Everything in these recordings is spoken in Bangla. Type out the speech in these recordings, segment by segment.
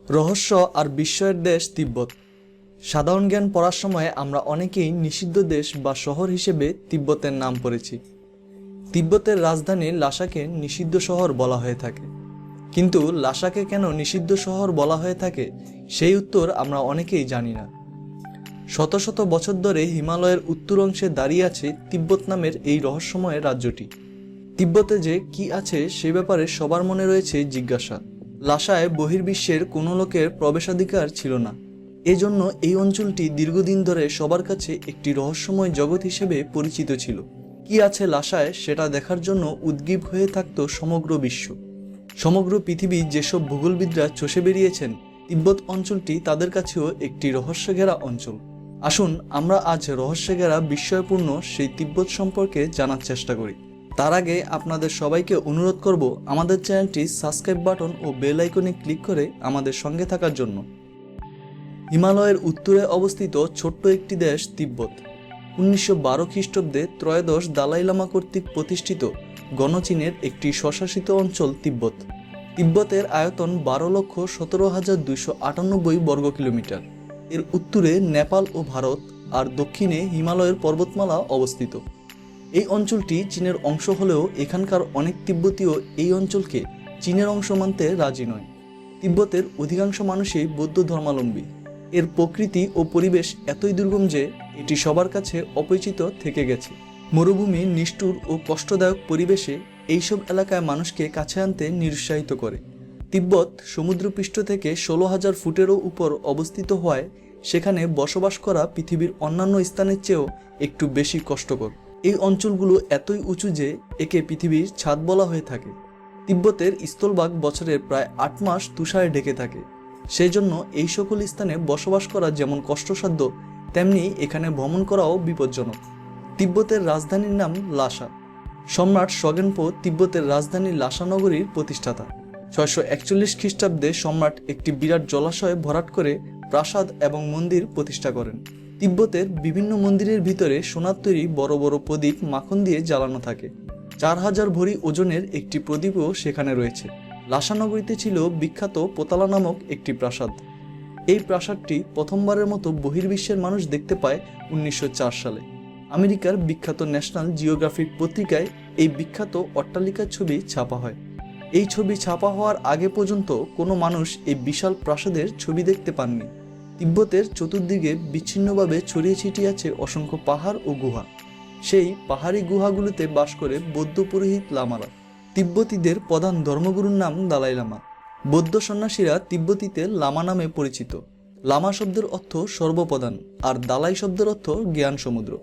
রহস্য আর বিস্ময়ের দেশ তিব্বত। সাধারণ জ্ঞান পড়ার সময় আমরা অনেকেই নিষিদ্ধ দেশ বা শহর হিসেবে তিব্বতের নাম পড়েছি। তিব্বতের রাজধানী লাসাকে নিষিদ্ধ শহর বলা হয়ে থাকে, কিন্তু লাসাকে কেন নিষিদ্ধ শহর বলা হয়ে থাকে সেই উত্তর আমরা অনেকেই জানি না। শত শত বছর ধরে হিমালয়ের উত্তর অংশে দাঁড়িয়ে আছে তিব্বত নামের এই রহস্যময় রাজ্যটি। তিব্বতে যে কি আছে সে ব্যাপারে সবার মনে রয়েছে জিজ্ঞাসা। লাসায় বহির্বিশ্বের কোনো লোকের প্রবেশাধিকার ছিল না, এজন্য এই অঞ্চলটি দীর্ঘদিন ধরে সবার কাছে একটি রহস্যময় জগৎ হিসেবে পরিচিত ছিল। কি আছে লাসায় সেটা দেখার জন্য উদ্গ্রীব হয়ে থাকত সমগ্র বিশ্ব। সমগ্র পৃথিবী যেসব ভূগোলবিদরা চষে বেরিয়েছেন, তিব্বত অঞ্চলটি তাদের কাছেও একটি রহস্যঘেরা অঞ্চল। আসুন আমরা আজ রহস্যঘেরা বিস্ময়পূর্ণ সেই তিব্বত সম্পর্কে জানার চেষ্টা করি। তার আগে আপনাদের সবাইকে অনুরোধ করব আমাদের চ্যানেলটি সাবস্ক্রাইব বাটন ও বেল আইকনে ক্লিক করে আমাদের সঙ্গে থাকার জন্য। হিমালয়ের উত্তরে অবস্থিত ছোট্ট একটি দেশ তিব্বত। 1912 খ্রিস্টাব্দে ত্রয়োদশ দালাই লামা কর্তৃক প্রতিষ্ঠিত গণচীনের একটি স্বশাসিত অঞ্চল তিব্বত। তিব্বতের আয়তন 12,17,298 বর্গ কিলোমিটার। এর উত্তরে নেপাল ও ভারত আর দক্ষিণে হিমালয়ের পর্বতমালা অবস্থিত। এই অঞ্চলটি চীনের অংশ হলেও এখানকার অনেক তিব্বতীয় এই অঞ্চলকে চীনের অংশ মানতে রাজি নয়। তিব্বতের অধিকাংশ মানুষই বৌদ্ধ ধর্মাবলম্বী। এর প্রকৃতি ও পরিবেশ এতই দুর্গম যে এটি সবার কাছে অপরিচিত থেকে গেছে। মরুভূমির নিষ্ঠুর ও কষ্টদায়ক পরিবেশে এইসব এলাকায় মানুষকে কাছে আনতে নিরুৎসাহিত করে। তিব্বত সমুদ্রপৃষ্ঠ থেকে 16,000 ফুটেরও উপর অবস্থিত হওয়ায় সেখানে বসবাস করা পৃথিবীর অন্যান্য স্থানের চেয়েও একটু বেশি কষ্টকর। এই অঞ্চলগুলো এতই উঁচু যে একে পৃথিবীর ছাদ বলা হয়ে থাকে। তিব্বতের স্থলভাগ বছরের প্রায় 8 মাস তুষারে ঢেকে থাকে। সেই জন্য এই সকল স্থানে বসবাস করা যেমন কষ্টসাধ্য, তেমনি এখানে ভ্রমণ করাও বিপজ্জনক। তিব্বতের রাজধানীর নাম লাসা। সম্রাট সগেনপো তিব্বতের রাজধানী লাসা নগরীর প্রতিষ্ঠাতা। 641 খ্রিস্টাব্দে সম্রাট একটি বিরাট জলাশয়ে ভরাট করে প্রাসাদ এবং মন্দির প্রতিষ্ঠা করেন। তিব্বতের বিভিন্ন মন্দিরের ভিতরে সোনার তৈরি বড় বড় প্রদীপ মাখন দিয়ে জ্বালানো থাকে। 4000 ভরি ওজনের একটি প্রদীপও সেখানে রয়েছে। লাসা নগরীতে ছিল বিখ্যাত পোতালা নামক একটি প্রাসাদ। এই প্রাসাদটি প্রথমবারের মতো বহির্বিশ্বের মানুষ দেখতে পায় 1904 সালে। আমেরিকার বিখ্যাত ন্যাশনাল জিওগ্রাফিক পত্রিকায় এই বিখ্যাত অট্টালিকার ছবি ছাপা হয়। এই ছবি ছাপা হওয়ার আগে পর্যন্ত কোনো মানুষ এই বিশাল প্রাসাদের ছবি দেখতে পাননি। তিব্বতের চতুর্দিকে বিচ্ছিন্নভাবে ছড়িয়ে ছিটিয়ে আছে অসংখ্য পাহাড় ও গুহা। সেই পাহাড়ি গুহাগুলোতে বাস করে বৌদ্ধ পুরোহিত লামারা। তিব্বতীদের প্রধান ধর্মগুরুর নাম দালাই লামা। বৌদ্ধ সন্ন্যাসীরা তিব্বতীতে লামা নামে পরিচিত। লামা শব্দের অর্থ সর্বপ্রধান, আর দালাই শব্দের অর্থ জ্ঞান সমুদ্র।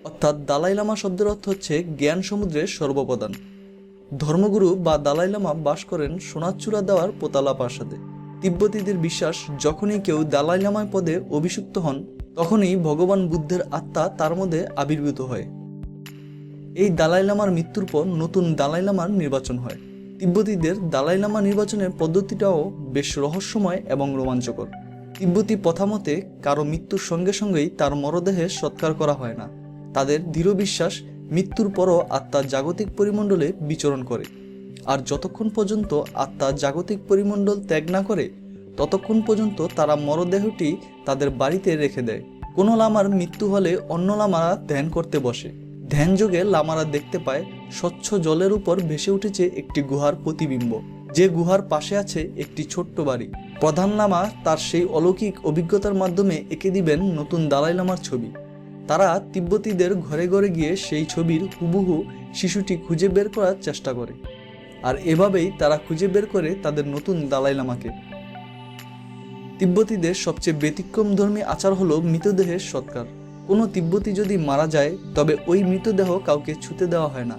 অর্থাৎ দালাই লামা শব্দের অর্থ হচ্ছে জ্ঞান সমুদ্রের সর্বপ্রধান। ধর্মগুরু বা দালাই লামা বাস করেন সোনার চূড়া দেওয়ার পোতালা প্রাসাদে। তিব্বতীদের বিশ্বাস, যখনই কেউ দালাই লামা পদে অভিষিক্ত হন তখনই ভগবান বুদ্ধের আত্মা তার মধ্যে আবির্ভূত হয়। এই দালাই লামার মৃত্যুর পর নতুন দালাই লামার নির্বাচন হয়। তিব্বতীদের দালাই লামা নির্বাচনের পদ্ধতিটাও বেশ রহস্যময় এবং রোমাঞ্চকর। তিব্বতী প্রথা মতে কারো মৃত্যুর সঙ্গে সঙ্গেই তার মরদেহে সৎকার করা হয় না। তাদের দৃঢ় বিশ্বাস, মৃত্যুর পরও আত্মা জাগতিক পরিমণ্ডলে বিচরণ করে, আর যতক্ষণ পর্যন্ত আত্মা জাগতিক পরিমণ্ডল ত্যাগ না করে ততক্ষণ পর্যন্ত তারা মরদেহটি তাদের বাড়িতে রেখে দেয়। কোনো লামার মৃত্যু হলে অন্য লামারা ধ্যান করতে বসে। ধ্যানযোগে লামারা দেখতে পায় স্বচ্ছ জলের উপর ভেসে উঠেছে একটি গুহার প্রতিবিম্ব, যে গুহার পাশে আছে একটি ছোট্ট বাড়ি। প্রধান লামা তার সেই অলৌকিক অভিজ্ঞতার মাধ্যমে এঁকে দিবেন নতুন দালাই লামার ছবি। তারা তিব্বতীদের ঘরে ঘরে গিয়ে সেই ছবির হুবহু শিশুটি খুঁজে বের করার চেষ্টা করে, আর এভাবেই তারা খুঁজে বের করে তাদের নতুন দালাই লামাকে। তিব্বতীদের সবচেয়ে ব্যতিক্রমধর্মী আচার হলো মৃতদেহের সৎকার। কোনো তিব্বতী যদি মারা যায় তবে ওই মৃতদেহ কাউকে ছুঁতে দেওয়া হয় না।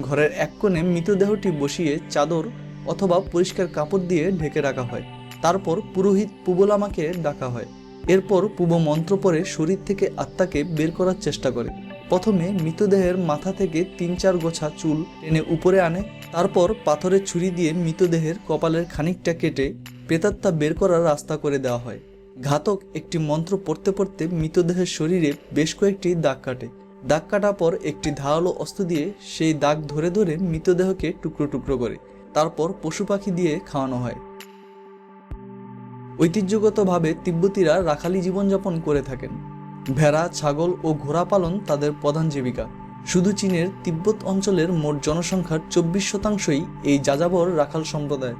ঘরের এক কোণে মৃতদেহটি বসিয়ে চাদর অথবা পরিষ্কার কাপড় দিয়ে ঢেকে রাখা হয়। তারপর পুরোহিত পুবলামাকে ডাকা হয়। এরপর পুব মন্ত্র পড়ে শরীর থেকে আত্মাকে বের করার চেষ্টা করে। প্রথমে মৃতদেহের মাথা থেকে 3-4 গোছা চুল টেনে উপরে আনে। তারপর পাথরের ছুরি দিয়ে মৃতদেহের কপালের খানিকটা কেটে প্রেতাত্মা বের করার রাস্তা করে দেওয়া হয়। ঘাতক একটি মন্ত্র পড়তে পড়তে মৃতদেহের শরীরে বেশ কয়েকটি দাগ কাটে। দাগ কাটার পর একটি ধারালো অস্ত্র দিয়ে সেই দাগ ধরে ধরে মৃতদেহকে টুকরো টুকরো করে তারপর পশু পাখি দিয়ে খাওয়ানো হয়। ঐতিহ্যগতভাবে তিব্বতীরা রাখালি জীবনযাপন করে থাকেন। ভেড়া, ছাগল ও ঘোড়া পালন তাদের প্রধান জীবিকা। শুধু চীনের তিব্বত অঞ্চলের মোট জনসংখ্যার 24% এই যাযাবর রাখাল সম্প্রদায়।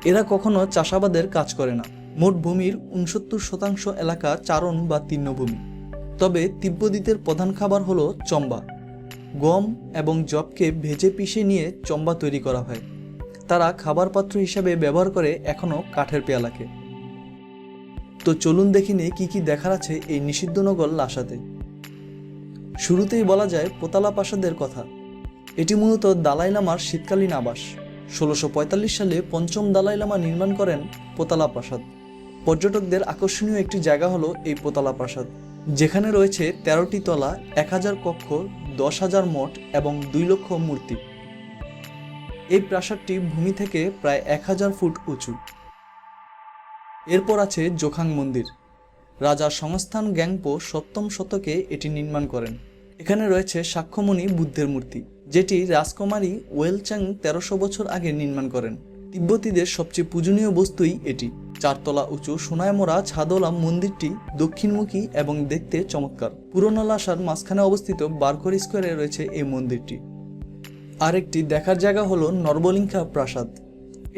এরা কখনো চাষাবাদের কাজ করে না। মোট ভূমির 69% এলাকা চারণ বা তৃণভূমি। তবে তিব্বতীদের প্রধান খাবার হলো চম্বা। গম এবং যবকে ভেজে পিষে নিয়ে চম্বা তৈরি করা হয়। তারা খাবার পাত্র হিসাবে ব্যবহার করে এখনও কাঠের পেয়ালাকে। তো চলুন দেখে নিই কি কি দেখার আছে এই নিষিদ্ধ নগর লাসাতে। শুরুতেই বলা যায় পোতালা প্রাসাদের কথা। এটি মূলত দালাই লামার শীতকালীন আবাস। 1645 সালে পঞ্চম দালাই লামা নির্মাণ করেন পোতালা প্রাসাদ। পর্যটকদের আকর্ষণীয় একটি জায়গা হলো এই পোতালা প্রাসাদ, যেখানে রয়েছে 13টি তলা, 1000 কক্ষ, 10,000 মঠ এবং 2 লক্ষ মূর্তি। এই প্রাসাদটি ভূমি থেকে প্রায় 1000 ফুট উঁচু। এরপর আছে জোখাং মন্দির। রাজা সংস্থান গ্যাংপো 7ম শতকে এটি নির্মাণ করেন। এখানে রয়েছে সাক্ষ্যমণি বুদ্ধের মূর্তি, যেটি রাজকুমারী ওয়েলচাং 1300 বছর আগে নির্মাণ করেন। তিব্বতীদের সবচেয়ে পূজনীয় বস্তুই এটি। 4 তলা উঁচু সোনায় মোড়া ছাদওয়ালা মন্দিরটি দক্ষিণমুখী এবং দেখতে চমৎকার। পুরনো লাসার মাঝখানে অবস্থিত বারকরি স্কোয়ারে রয়েছে এই মন্দিরটি। আরেকটি দেখার জায়গা হলো নরবলিংখা প্রাসাদ।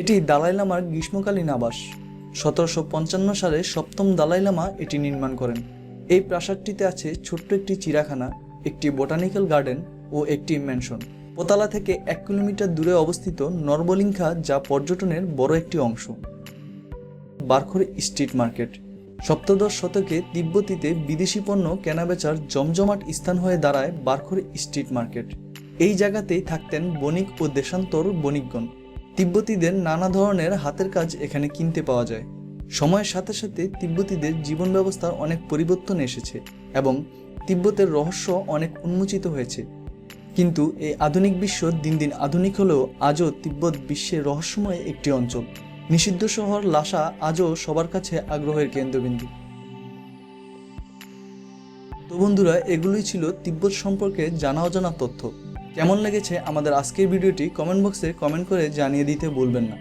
এটি দালাই লামার গ্রীষ্মকালীন আবাস। 1755 সালে 7ম দালাই লামা এটি নির্মাণ করেন। এই প্রাসাদটিতে আছে ছোট্ট একটি চিড়িয়াখানা, একটি বোটানিক্যাল গার্ডেন ও একটি ম্যানশন। পোতালা থেকে 1 কিলোমিটার দূরে অবস্থিত নরবলিংখা, যা পর্যটনের বড় একটি অংশ। বারখরি স্ট্রিট মার্কেট। সপ্তদশ শতকে তিব্বতীতে বিদেশি পণ্য কেনাবেচার জমজমাট স্থান হয়ে দাঁড়ায় বারখরি স্ট্রিট মার্কেট। এই জায়গাতেই থাকতেন বণিক ও দেশান্তর বণিকগণ। তিব্বতীদের নানা ধরনের হাতের কাজ এখানে কিনতে পাওয়া যায়। সময়ের সাথে সাথে তিব্বতীদের জীবন ব্যবস্থার অনেক পরিবর্তন এসেছে এবং তিব্বতের রহস্য অনেক উন্মোচিত হয়েছে। কিন্তু এই আধুনিক বিশ্ব দিন দিন আধুনিক হলেও আজও তিব্বত বিশ্বের রহস্যময় একটি অঞ্চল। নিষিদ্ধ শহর লাসা আজও সবার কাছে আগ্রহের কেন্দ্রবিন্দু। তো বন্ধুরা, এগুলোই ছিল তিব্বত সম্পর্কে জানা অজানা তথ্য। কেমন লেগেছে আমাদের আজকের ভিডিওটি কমেন্ট বক্সে কমেন্ট করে জানিয়ে দিতে ভুলবেন না।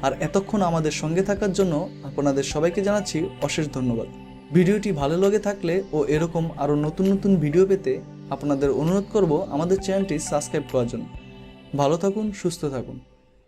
আর এতক্ষণ আমাদের সঙ্গে থাকার জন্য আপনাদের সবাইকে জানাচ্ছি অশেষ ধন্যবাদ। ভিডিওটি ভালো লেগে থাকলে ও এরকম আরও নতুন নতুন ভিডিও পেতে আপনাদের অনুরোধ করব আমাদের চ্যানেলটি সাবস্ক্রাইব করার জন্য। ভালো থাকুন, সুস্থ থাকুন।